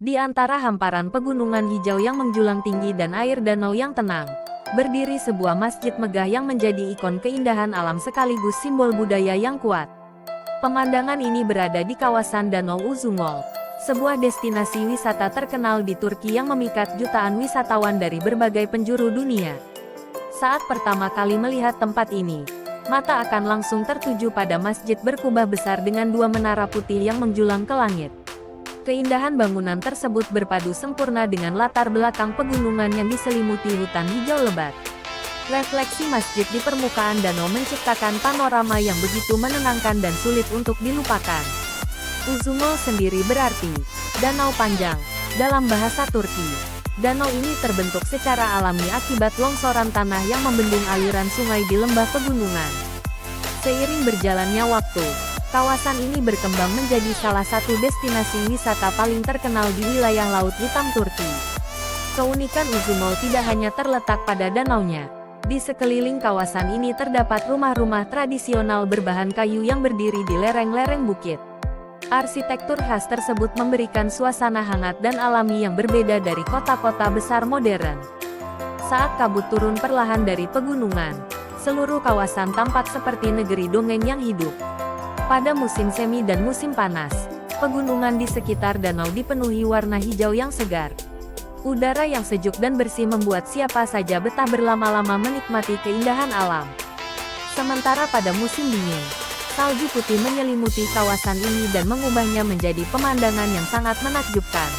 Di antara hamparan pegunungan hijau yang menjulang tinggi dan air danau yang tenang, berdiri sebuah masjid megah yang menjadi ikon keindahan alam sekaligus simbol budaya yang kuat. Pemandangan ini berada di kawasan Danau Uzungol, sebuah destinasi wisata terkenal di Turki yang memikat jutaan wisatawan dari berbagai penjuru dunia. Saat pertama kali melihat tempat ini, mata akan langsung tertuju pada masjid berkubah besar dengan dua menara putih yang menjulang ke langit. Keindahan bangunan tersebut berpadu sempurna dengan latar belakang pegunungan yang diselimuti hutan hijau lebat. Refleksi masjid di permukaan danau menciptakan panorama yang begitu menenangkan dan sulit untuk dilupakan. Uzungol sendiri berarti danau panjang dalam bahasa Turki. Danau ini terbentuk secara alami akibat longsoran tanah yang membendung aliran sungai di lembah pegunungan. Seiring berjalannya waktu, kawasan ini berkembang menjadi salah satu destinasi wisata paling terkenal di wilayah Laut Hitam Turki. Keunikan Uzungol tidak hanya terletak pada danaunya. Di sekeliling kawasan ini terdapat rumah-rumah tradisional berbahan kayu yang berdiri di lereng-lereng bukit. Arsitektur khas tersebut memberikan suasana hangat dan alami yang berbeda dari kota-kota besar modern. Saat kabut turun perlahan dari pegunungan, seluruh kawasan tampak seperti negeri dongeng yang hidup. Pada musim semi dan musim panas, pegunungan di sekitar danau dipenuhi warna hijau yang segar. Udara yang sejuk dan bersih membuat siapa saja betah berlama-lama menikmati keindahan alam. Sementara pada musim dingin, salju putih menyelimuti kawasan ini dan mengubahnya menjadi pemandangan yang sangat menakjubkan.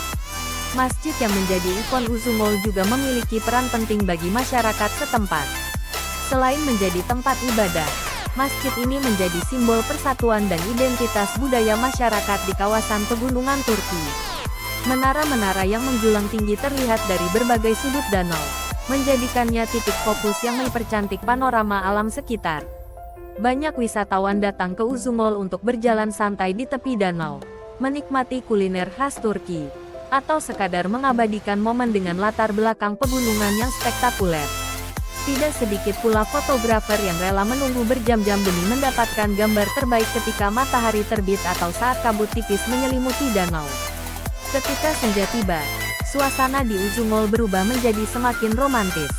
Masjid yang menjadi ikon Uzungol juga memiliki peran penting bagi masyarakat setempat. Selain menjadi tempat ibadah, masjid ini menjadi simbol persatuan dan identitas budaya masyarakat di kawasan pegunungan Turki. Menara-menara yang menjulang tinggi terlihat dari berbagai sudut danau, menjadikannya titik fokus yang mempercantik panorama alam sekitar. Banyak wisatawan datang ke Uzungol untuk berjalan santai di tepi danau, menikmati kuliner khas Turki, atau sekadar mengabadikan momen dengan latar belakang pegunungan yang spektakuler. Tidak sedikit pula fotografer yang rela menunggu berjam-jam demi mendapatkan gambar terbaik ketika matahari terbit atau saat kabut tipis menyelimuti danau. Ketika senja tiba, suasana di Uzungol berubah menjadi semakin romantis.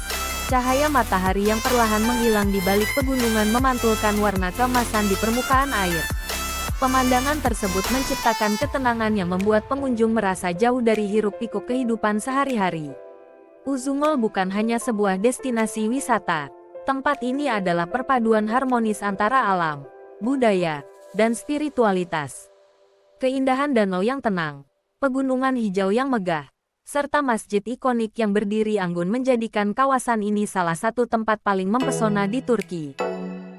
Cahaya matahari yang perlahan menghilang di balik pegunungan memantulkan warna keemasan di permukaan air. Pemandangan tersebut menciptakan ketenangan yang membuat pengunjung merasa jauh dari hiruk-pikuk kehidupan sehari-hari. Uzungol bukan hanya sebuah destinasi wisata. Tempat ini adalah perpaduan harmonis antara alam, budaya, dan spiritualitas. Keindahan danau yang tenang, pegunungan hijau yang megah, serta masjid ikonik yang berdiri anggun menjadikan kawasan ini salah satu tempat paling mempesona di Turki.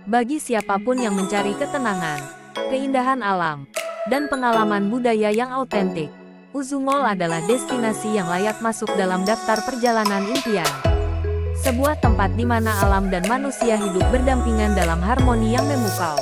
Bagi siapapun yang mencari ketenangan, keindahan alam, dan pengalaman budaya yang autentik, Uzungol adalah destinasi yang layak masuk dalam daftar perjalanan impian. Sebuah tempat di mana alam dan manusia hidup berdampingan dalam harmoni yang memukau.